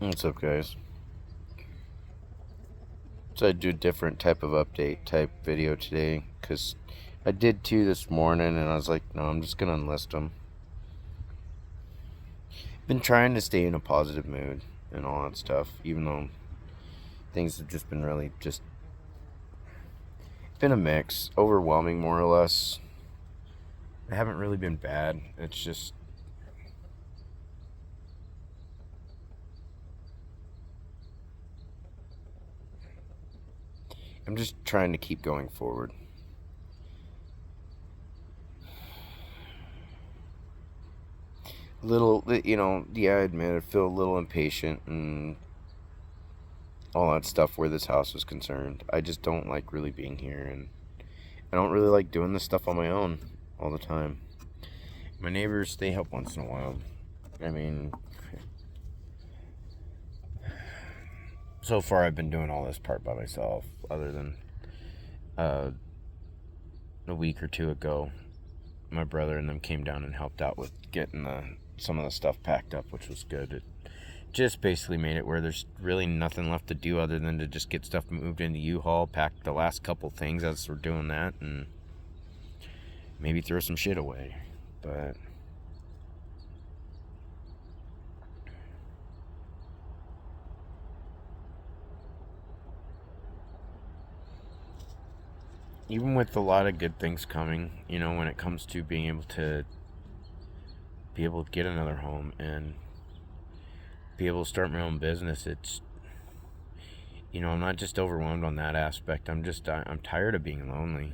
What's up, guys? So I do a different type of update type video today because I did two this morning and I was like, no, I'm just gonna enlist them. Been trying to stay in a positive mood and all that stuff, even though things have just been really just been a mix, overwhelming more or less. They haven't really been bad. It's just I'm just trying to keep going forward. Little, yeah, I admit I feel a little impatient and all that stuff where this house is concerned. I just don't like really being here, and I don't really like doing this stuff on my own all the time. My neighbors, they help once in a while. I mean, so far I've been doing all this part by myself, other than uh, a week or two ago, my brother and them came down and helped out with getting some of the stuff packed up, which was good. It just basically made it where there's really nothing left to do other than to just get stuff moved into U-Haul, pack the last couple things as we're doing that, and maybe throw some shit away. But even with a lot of good things coming, when it comes to being able to get another home and be able to start my own business, it's, I'm not just overwhelmed on that aspect. I'm tired of being lonely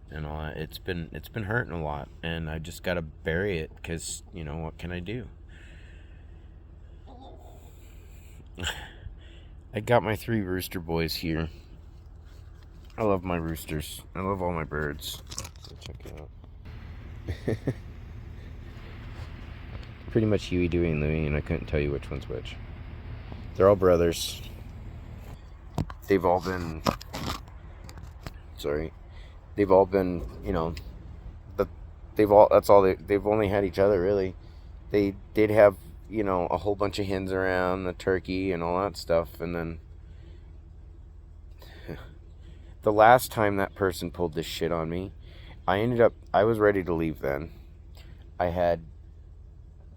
and all that. It's been hurting a lot, and I just gotta bury it because what can I do? I got my 3 rooster boys here. I love my roosters. I love all my birds. So check it out. Pretty much Huey, Dewey, and Louie, and I couldn't tell you which one's which. They're all brothers. They've all been, but they've only had each other, really. They did have, a whole bunch of hens around, the turkey and all that stuff, and then the last time that person pulled this shit on me, I was ready to leave then. I had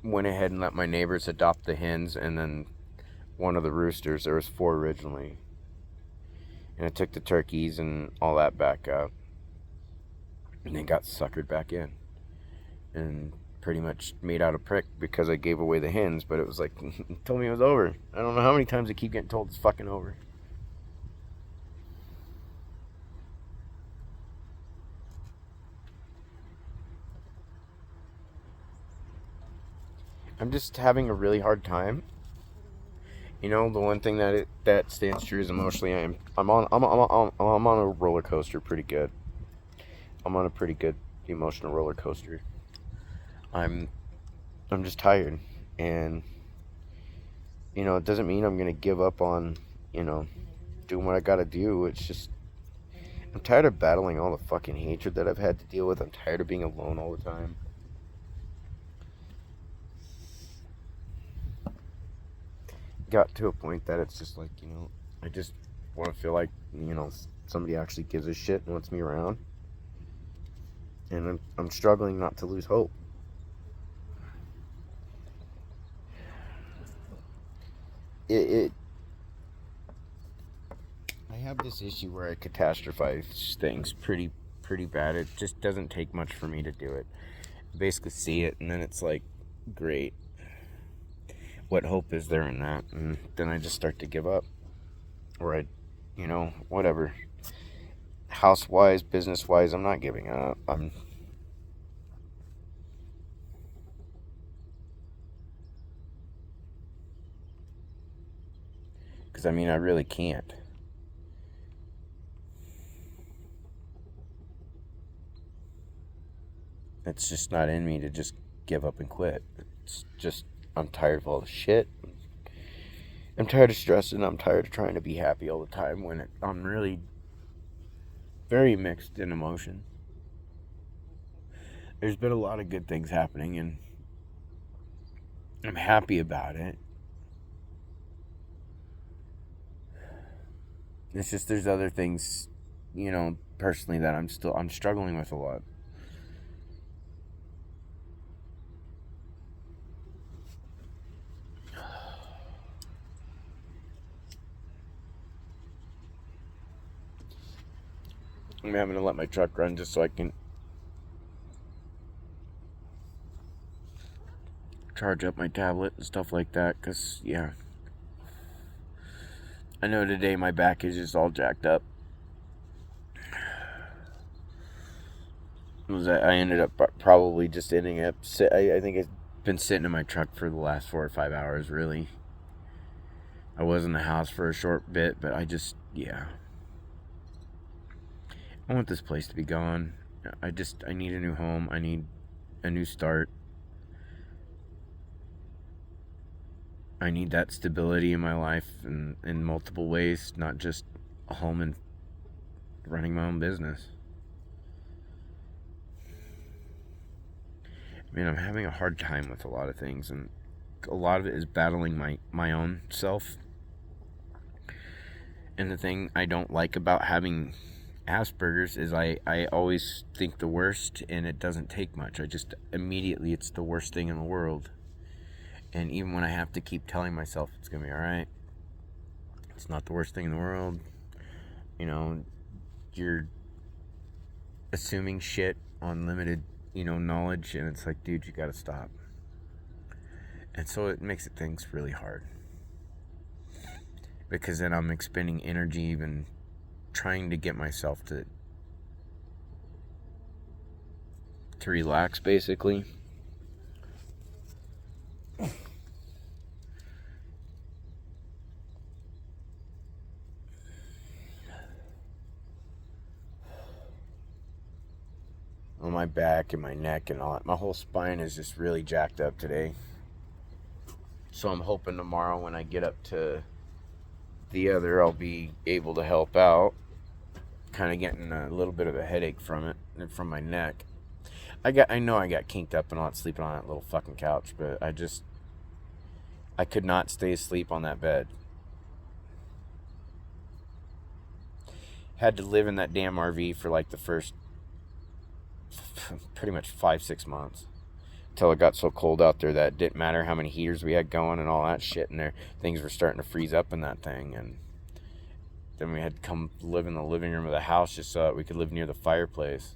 went ahead and let my neighbors adopt the hens and then one of the roosters. There was 4 originally. And I took the turkeys and all that back up. And they got suckered back in. And pretty much made out a prick because I gave away the hens, but it was like, told me it was over. I don't know how many times I keep getting told it's fucking over. I'm just having a really hard time. The one thing that stands true is emotionally, I'm on a roller coaster pretty good. I'm on a pretty good emotional roller coaster. I'm just tired, and it doesn't mean I'm gonna give up on doing what I gotta do. It's just I'm tired of battling all the fucking hatred that I've had to deal with. I'm tired of being alone all the time. Got to a point that it's just like, I just want to feel like, somebody actually gives a shit and wants me around. And I'm struggling not to lose hope. It I have this issue where I catastrophize things pretty bad. It just doesn't take much for me to do it. I basically see it, and then it's like, great. What hope is there in that? And then I just start to give up. Or whatever. House-wise, business-wise, I'm not giving up. Because, I really can't. It's just not in me to just give up and quit. It's just, I'm tired of all the shit. I'm tired of stressing. I'm tired of trying to be happy all the time when I'm really very mixed in emotion. There's been a lot of good things happening, and I'm happy about it. It's just there's other things, personally that I'm struggling with a lot. I'm having to let my truck run just so I can charge up my tablet and stuff like that, because, yeah. I know today my back is just all jacked up. I ended up probably just ending up, I think I've been sitting in my truck for the last 4 or 5 hours, really. I was in the house for a short bit, but I want this place to be gone. I need a new home. I need a new start. I need that stability in my life in multiple ways, not just a home and running my own business. I mean, I'm having a hard time with a lot of things, and a lot of it is battling my own self. And the thing I don't like about having Asperger's is I always think the worst, and it doesn't take much. I just immediately, it's the worst thing in the world. And even when I have to keep telling myself it's going to be all right, it's not the worst thing in the world. You're assuming shit on limited, knowledge, and it's like, dude, you got to stop. And so it makes things really hard. Because then I'm expending energy even trying to get myself to relax, basically. On my back and my neck and all that. My whole spine is just really jacked up today. So I'm hoping tomorrow when I get up to the other, I'll be able to help out. Kind of getting a little bit of a headache from it, and from my neck. I know I got kinked up and all that sleeping on that little fucking couch, but I could not stay asleep on that bed. Had to live in that damn RV for like the first pretty much 5-6 months until it got so cold out there that it didn't matter how many heaters we had going and all that shit in there. Things were starting to freeze up in that thing, and then we had to come live in the living room of the house just so that we could live near the fireplace.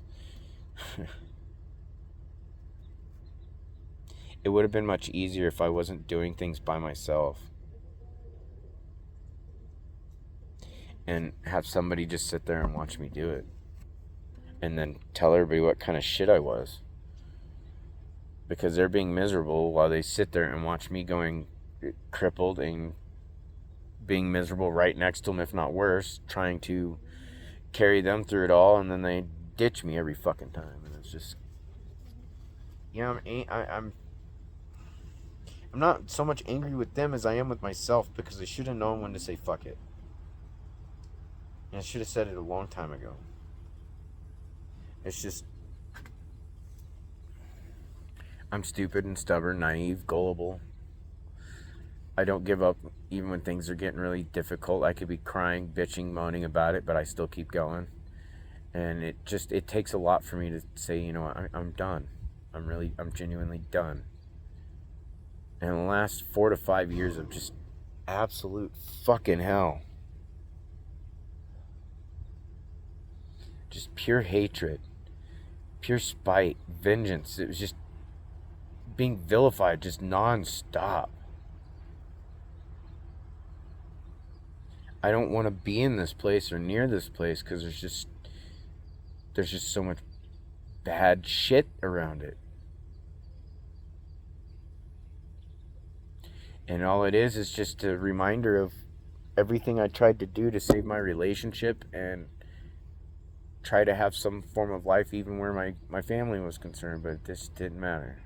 It would have been much easier if I wasn't doing things by myself and have somebody just sit there and watch me do it, and then tell everybody what kind of shit I was, because they're being miserable while they sit there and watch me going crippled and being miserable right next to them, if not worse, trying to carry them through it all, and then they ditch me every fucking time. And it's just, I'm not so much angry with them as I am with myself, because I should have known when to say fuck it. And I should have said it a long time ago. It's just, I'm stupid and stubborn, naive, gullible. I don't give up even when things are getting really difficult. I could be crying, bitching, moaning about it, but I still keep going. And it takes a lot for me to say, I'm done. I'm genuinely done. And the last 4 to 5 years of just absolute fucking hell. Just pure hatred, pure spite, vengeance. It was just being vilified just non-stop. I don't want to be in this place or near this place because there's just so much bad shit around it. And all it is just a reminder of everything I tried to do to save my relationship and try to have some form of life even where my family was concerned, but this didn't matter.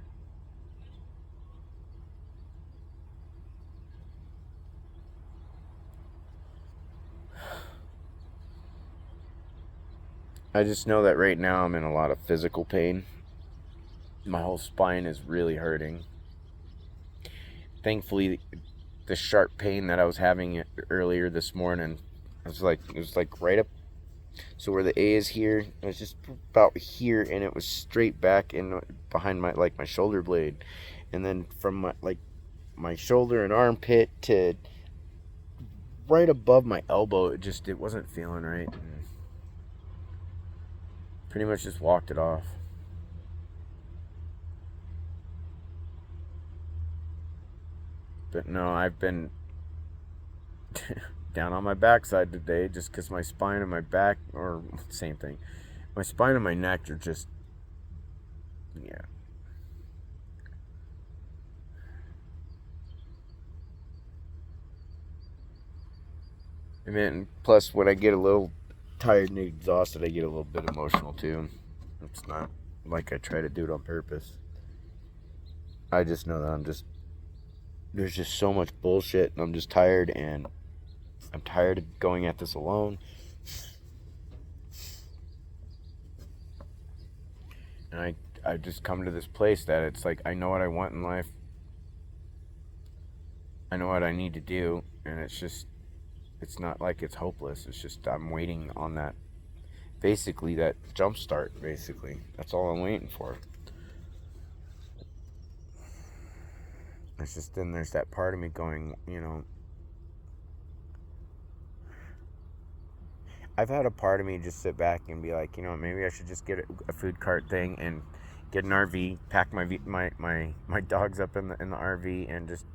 I just know that right now I'm in a lot of physical pain. My whole spine is really hurting. Thankfully, the sharp pain that I was having earlier this morning It was like right up. So where the A is here, it was just about here, and it was straight back and behind my like my shoulder blade, and then from my shoulder and armpit to right above my elbow, it wasn't feeling right. And pretty much just walked it off. But no, I've been down on my backside today just because my spine and my back, or same thing, my spine and my neck are just, yeah. And then, plus, when I get a little tired and exhausted, I get a little bit emotional too. It's not like I try to do it on purpose. I just know that there's just so much bullshit, and I'm just tired, and I'm tired of going at this alone. And I just come to this place that it's like, I know what I want in life. I know what I need to do, and it's not like it's hopeless. It's just I'm waiting on that, basically, that jump start, basically. That's all I'm waiting for. It's just, then there's that part of me going, I've had a part of me just sit back and be like, maybe I should just get a food cart thing and get an RV, pack my dogs up in the RV, and just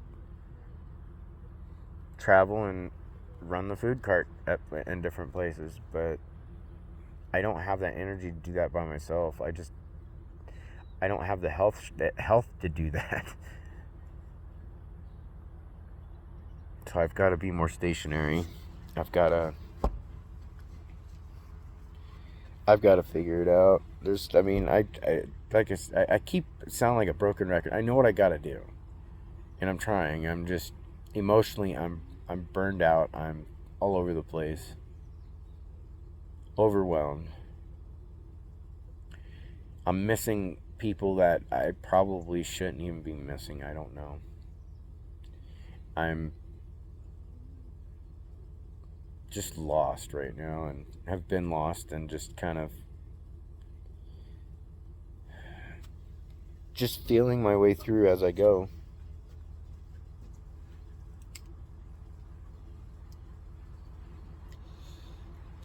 travel and run the food cart in different places. But I don't have that energy to do that by myself. I don't have the health to do that. So I've got to be more stationary. I've got to figure it out. I keep sounding like a broken record. I know what I got to do, and I'm trying. I'm just emotionally, I'm burned out. I'm all over the place, overwhelmed. I'm missing people that I probably shouldn't even be missing. I don't know. I'm just lost right now, and have been lost, and just kind of just feeling my way through as I go.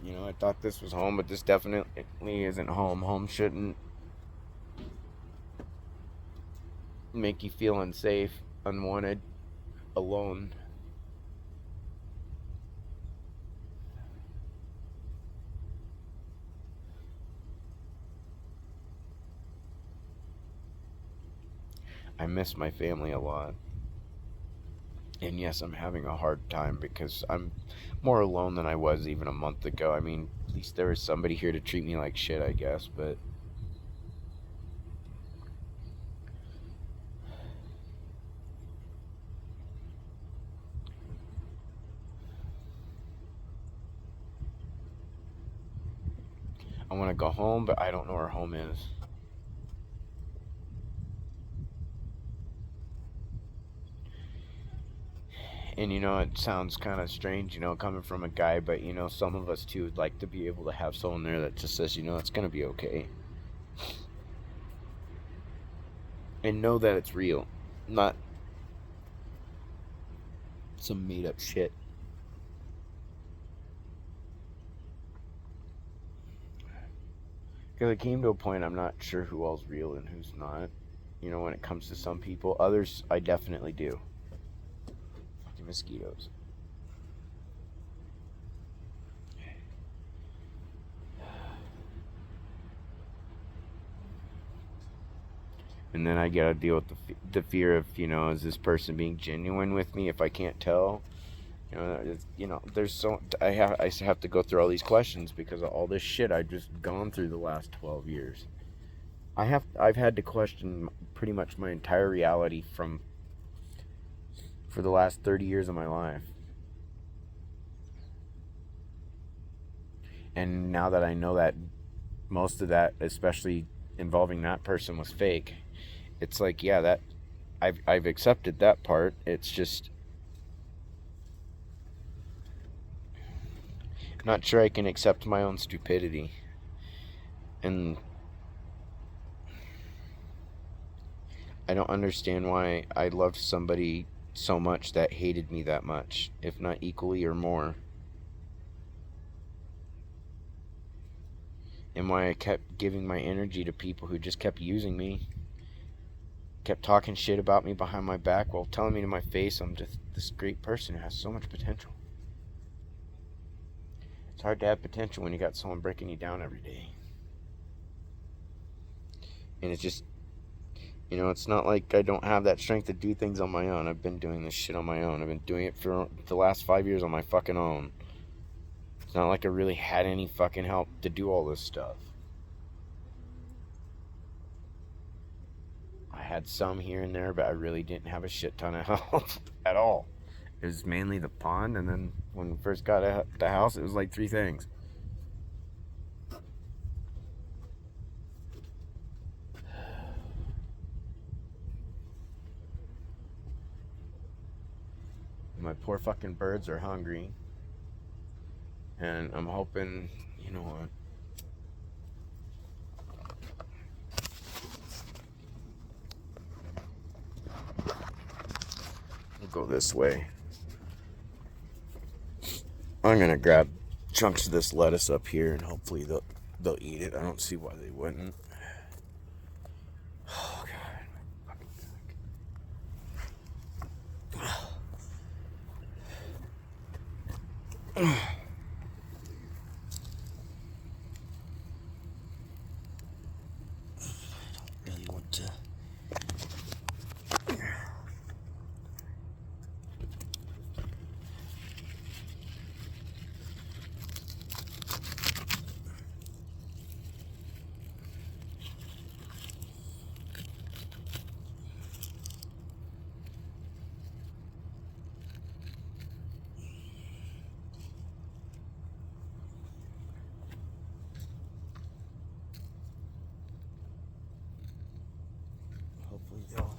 I thought this was home, but this definitely isn't home. Home shouldn't make you feel unsafe, unwanted, alone. I miss my family a lot. And yes, I'm having a hard time because I'm more alone than I was even a month ago. I mean, at least there was somebody here to treat me like shit, I guess, but I want to go home, but I don't know where home is. And it sounds kind of strange, coming from a guy, but some of us too would like to be able to have someone there that just says, it's gonna be okay. And know that it's real, not some made up shit. Because it came to a point I'm not sure who all's real and who's not. When it comes to some people. Others, I definitely do. Fucking mosquitoes. And then I gotta deal with the fear of, is this person being genuine with me if I can't tell? I have to go through all these questions because of all this shit I've just gone through the last 12 years. I've had to question pretty much my entire reality for the last 30 years of my life. And now that I know that most of that, especially involving that person, was fake, it's like, yeah, that I've accepted that part. It's just Not sure I can accept my own stupidity. And I don't understand why I loved somebody so much that hated me that much, if not equally or more. And why I kept giving my energy to people who just kept using me, kept talking shit about me behind my back while telling me to my face I'm just this great person who has so much potential. It's hard to have potential when you got someone breaking you down every day. And it's just, it's not like I don't have that strength to do things on my own. I've been doing this shit on my own. I've been doing it for the last 5 years on my fucking own. It's not like I really had any fucking help to do all this stuff. I had some here and there, but I really didn't have a shit ton of help at all. It was mainly the pond, and then when we first got at the house, it was like 3 things. My poor fucking birds are hungry. And I'm hoping, you know what? We'll go this way. I'm gonna grab chunks of this lettuce up here, and hopefully they'll eat it. I don't see why they wouldn't. Oh god, really want to. Hopefully they'll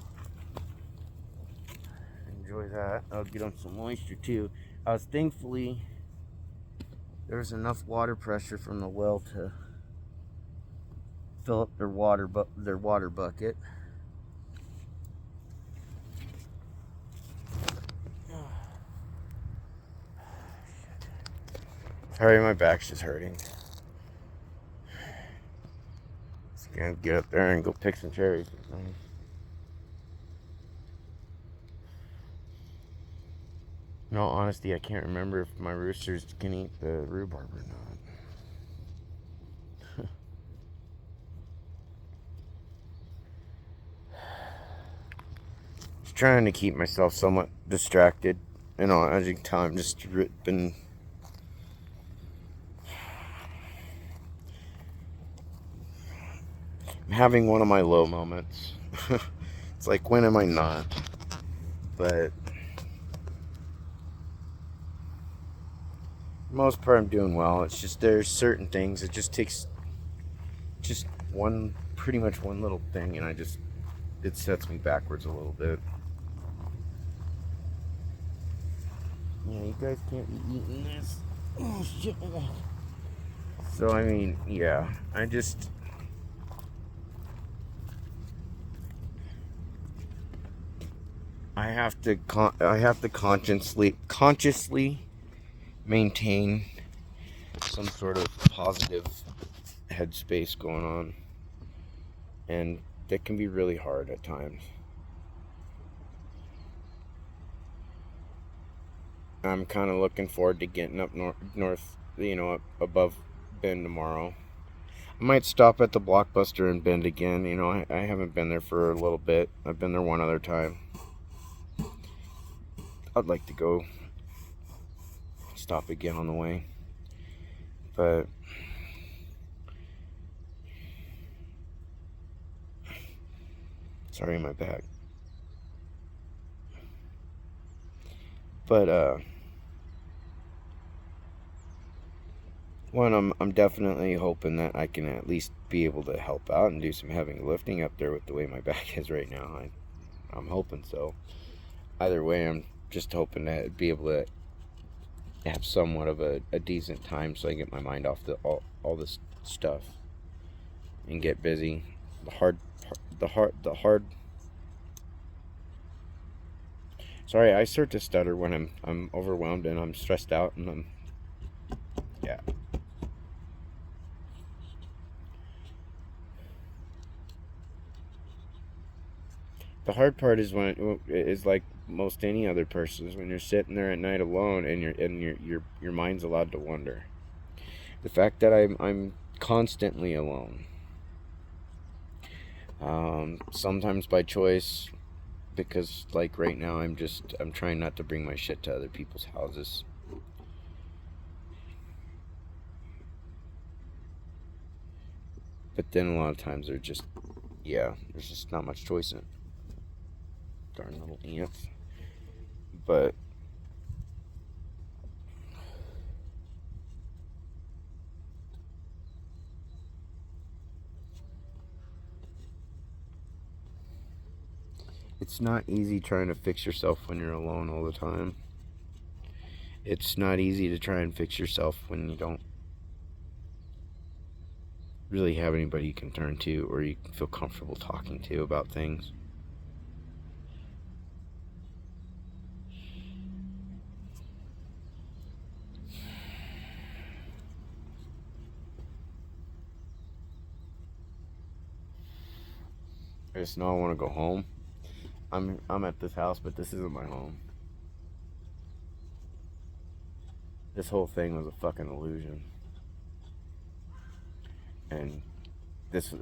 enjoy that. I'll get them some moisture too. Thankfully, there was enough water pressure from the well to fill up their water bucket. Sorry, my back's just hurting. Just gonna get up there and go pick some cherries. In all honesty, I can't remember if my roosters can eat the rhubarb or not. Just trying to keep myself somewhat distracted. As you can tell, I'm just been having one of my low moments. It's like, when am I not? But most part I'm doing well. It's just there's certain things, it just takes just pretty much one little thing, and it sets me backwards a little bit. Yeah, you guys can't be eating this. Oh shit. So I mean, yeah, I have to consciously maintain some sort of positive headspace going on, and that can be really hard at times. I'm kind of looking forward to getting up north, up above Bend tomorrow. I might stop at the Blockbuster in Bend again. I haven't been there for a little bit. I've been there one other time. I'd like to go stop again on the way. But sorry, my back. But I'm definitely hoping that I can at least be able to help out and do some heavy lifting up there with the way my back is right now. I'm hoping so. Either way, I'm just hoping to be able to have somewhat of a decent time so I get my mind off all this stuff and get busy. The hard. Sorry, I start to stutter when I'm overwhelmed and I'm stressed out and yeah. The hard part is when it is like most any other person is when you're sitting there at night alone and your mind's allowed to wander. The fact that I'm constantly alone. Sometimes by choice, because like right now I'm trying not to bring my shit to other people's houses. But then a lot of times there's just not much choice in it. Darn little ants. But it's not easy trying to fix yourself when you're alone all the time. It's not easy to try and fix yourself when you don't really have anybody you can turn to or you feel comfortable talking to about things. I just know I want to go home. I'm at this house, but this isn't my home. This whole thing was a fucking illusion. And this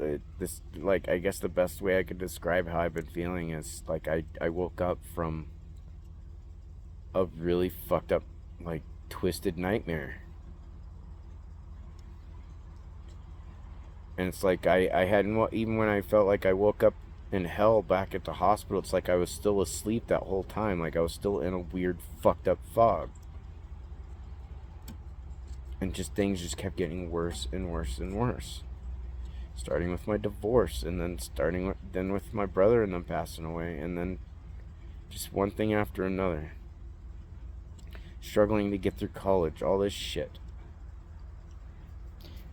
like, I guess the best way I could describe how I've been feeling is like I woke up from a really fucked up, like, twisted nightmare. And it's like I hadn't, even when I felt like I woke up in hell back at the hospital, it's like I was still asleep that whole time. Like I was still in a weird fucked up fog. And just things just kept getting worse and worse and worse. Starting with my divorce, and then with my brother and them passing away, and then just one thing after another. Struggling to get through college, all this shit.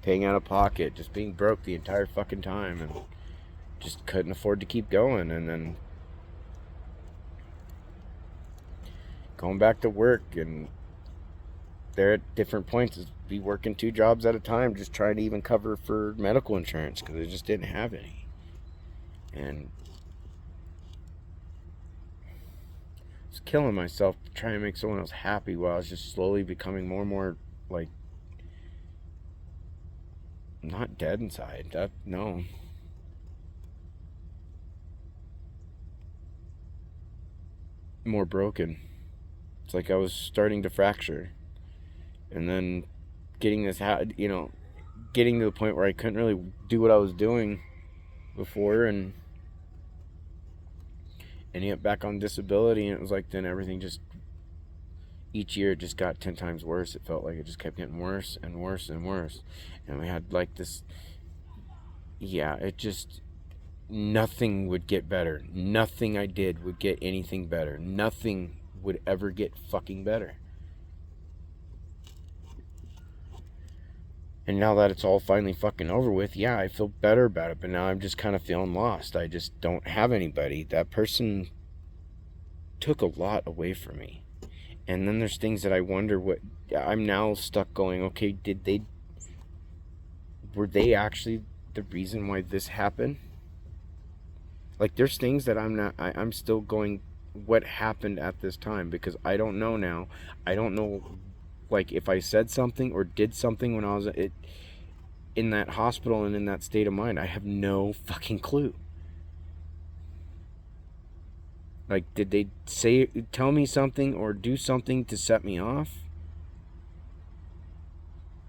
Paying out of pocket, just being broke the entire fucking time, and just couldn't afford to keep going, and then going back to work, and there at different points be working 2 jobs at a time, just trying to even cover for medical insurance because I just didn't have any. And I was killing myself to try and make someone else happy while I was just slowly becoming more and more, like, not dead inside. No. More broken. It's like I was starting to fracture. And then getting getting to the point where I couldn't really do what I was doing before, and ending up back on disability, and it was like then everything just, each year it just got 10 times worse. It felt like it just kept getting worse and worse and worse. And we had like this, it just, nothing would get better. Nothing I did would get anything better. Nothing would ever get fucking better. And now that it's all finally fucking over with, I feel better about it. But now I'm just kind of feeling lost. I just don't have anybody. That person took a lot away from me. And then there's things that I wonder what... I'm now stuck going, okay, were they actually the reason why this happened? Like, there's things that I'm still going, what happened at this time? Because I don't know now. I don't know, like, if I said something or did something when I was in that hospital and in that state of mind. I have no fucking clue. Like, did they tell me something or do something to set me off?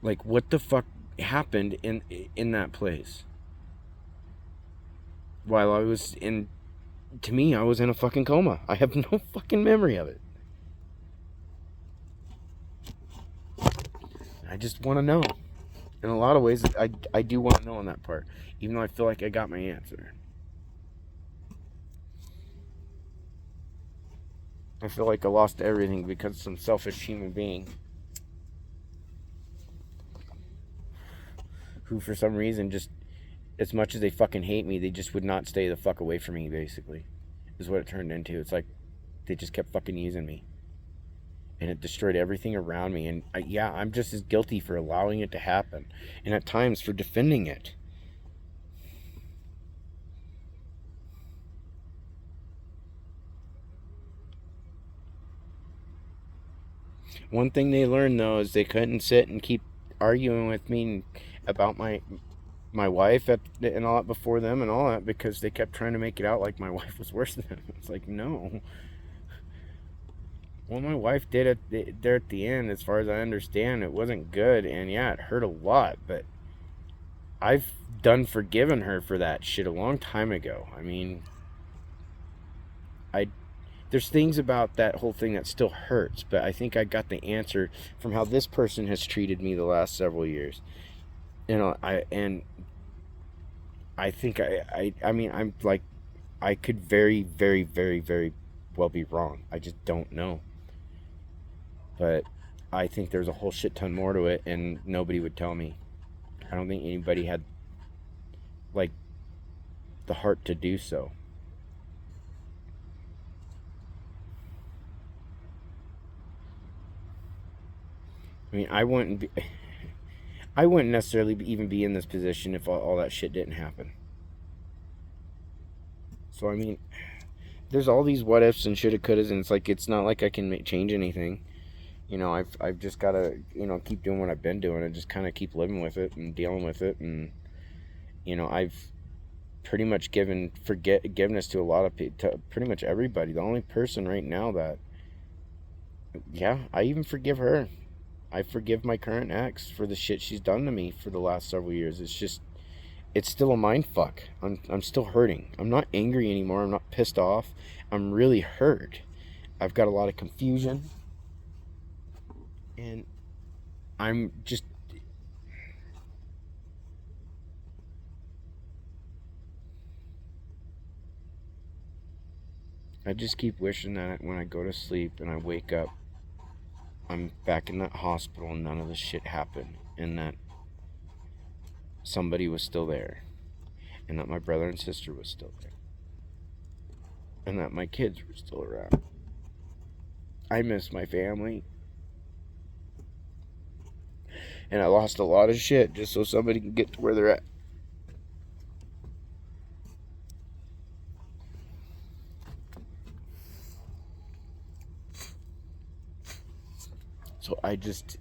Like, what the fuck happened in that place? While I was to me, I was in a fucking coma. I have no fucking memory of it. I just want to know. In a lot of ways, I do want to know on that part. Even though I feel like I got my answer. I feel like I lost everything because of some selfish human being who for some reason just, as much as they fucking hate me, they just would not stay the fuck away from me, basically, is what it turned into. It's like they just kept fucking using me. And it destroyed everything around me. And I'm just as guilty for allowing it to happen. And at times for defending it. One thing they learned, though, is they couldn't sit and keep arguing with me about my wife and all that before them and all that, because they kept trying to make it out like my wife was worse than them. It's like, no. What my wife did there at the end, as far as I understand, it wasn't good, and yeah, it hurt a lot, but I've done forgiven her for that shit a long time ago. I mean, there's things about that whole thing that still hurts, but I think I got the answer from how this person has treated me the last several years. I think I mean, I'm like, I could very, very, very, very well be wrong. I just don't know. But I think there's a whole shit ton more to it, and nobody would tell me. I don't think anybody had, like, the heart to do so. I mean, I wouldn't necessarily even be in this position if all that shit didn't happen. So, I mean, there's all these what ifs and shoulda couldas, and it's like, it's not like I can change anything. I've just got to, keep doing what I've been doing and just kind of keep living with it and dealing with it. And, I've pretty much given forgiveness to a lot of people, to pretty much everybody. The only person right now that, I even forgive her. I forgive my current ex for the shit she's done to me for the last several years. It's still a mind fuck. I'm still hurting. I'm not angry anymore. I'm not pissed off. I'm really hurt. I've got a lot of confusion. And I'm just, I just keep wishing that when I go to sleep and I wake up, I'm back in that hospital and none of this shit happened, and that somebody was still there, and that my brother and sister was still there, and that my kids were still around. I miss my family. And I lost a lot of shit just so somebody can get to where they're at. So I'm just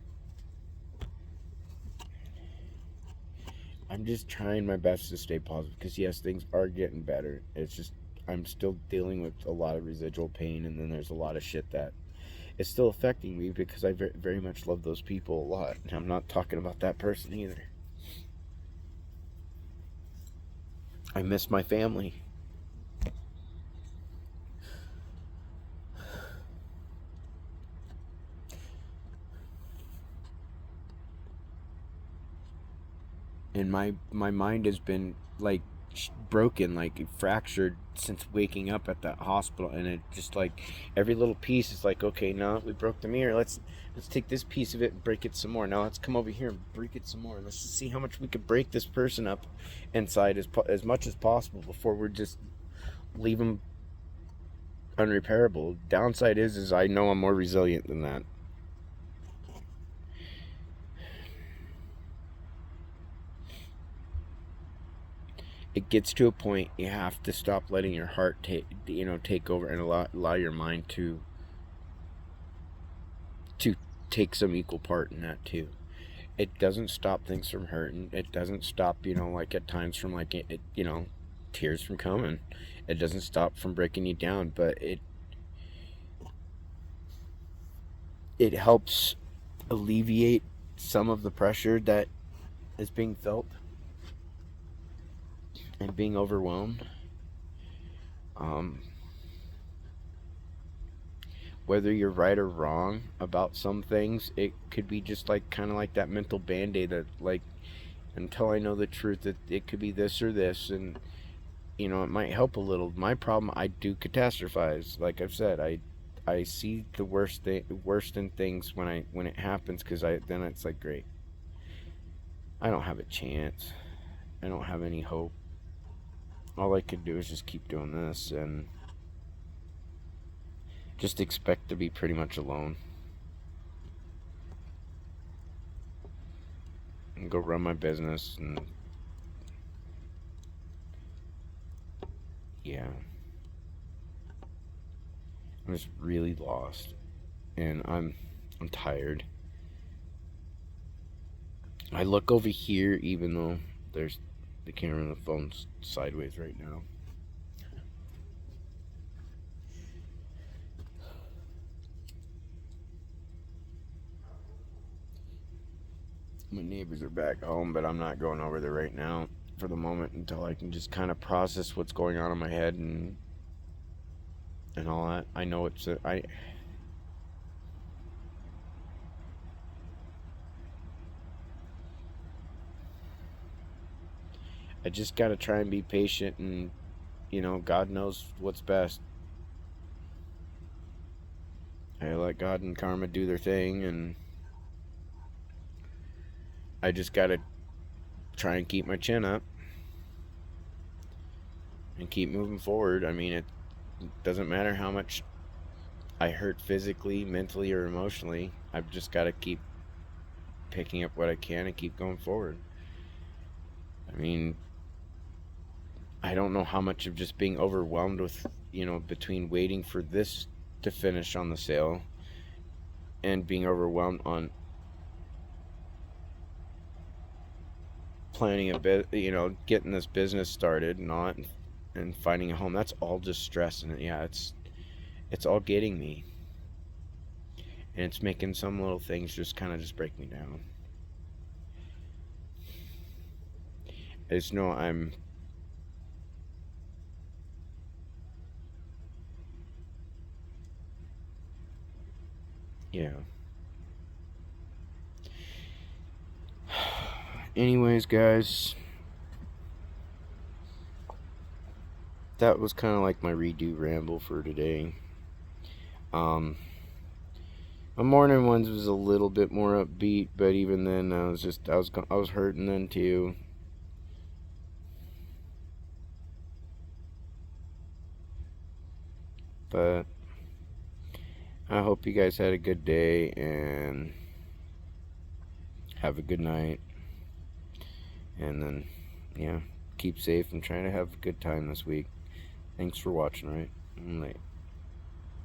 trying my best to stay positive, because yes, things are getting better. It's just, I'm still dealing with a lot of residual pain, and then there's a lot of shit that is still affecting me, because I very, very much love those people a lot. And I'm not talking about that person either. I miss my family. And my mind has been like broken, like fractured since waking up at that hospital. And it just, like, every little piece is like, okay, now we broke the mirror, let's take this piece of it and break it some more. Now let's come over here and break it some more. Let's just see how much we could break this person up inside as much as possible before we're just leave them unrepairable. Downside is I know I'm more resilient than that. It gets to a point you have to stop letting your heart take over, and allow your mind to take some equal part in that too. It doesn't stop things from hurting. It doesn't stop, like at times from like tears from coming. It doesn't stop from breaking you down, but it helps alleviate some of the pressure that is being felt and being overwhelmed. Whether you're right or wrong about some things, it could be just like kind of like that mental band-aid that, like, until I know the truth, that it could be this or this, and it might help a little. My problem, I do catastrophize. Like I've said, I see the worst in things when it happens, because then it's like, great. I don't have a chance. I don't have any hope. All I could do is just keep doing this and just expect to be pretty much alone. And go run my business and yeah. I'm just really lost. And I'm tired. I look over here even though there's the camera and the phone's sideways right now. My neighbors are back home, but I'm not going over there right now for the moment until I can just kind of process what's going on in my head and all that. I know it's I just got to try and be patient and God knows what's best. I let God and karma do their thing, and I just got to try and keep my chin up and keep moving forward. I mean, it doesn't matter how much I hurt physically, mentally, or emotionally. I've just got to keep picking up what I can and keep going forward. I mean, I don't know how much of just being overwhelmed with, between waiting for this to finish on the sale and being overwhelmed on planning a bit, getting this business started and all that, and finding a home. That's all just stress, and yeah, it's all getting me, and it's making some little things just kind of just break me down. I just know yeah. Anyways, guys, that was kind of like my redo ramble for today. My morning ones was a little bit more upbeat, but even then, I was hurting then too. But I hope you guys had a good day and have a good night. And then, yeah, keep safe and try to have a good time this week. Thanks for watching, right? Late.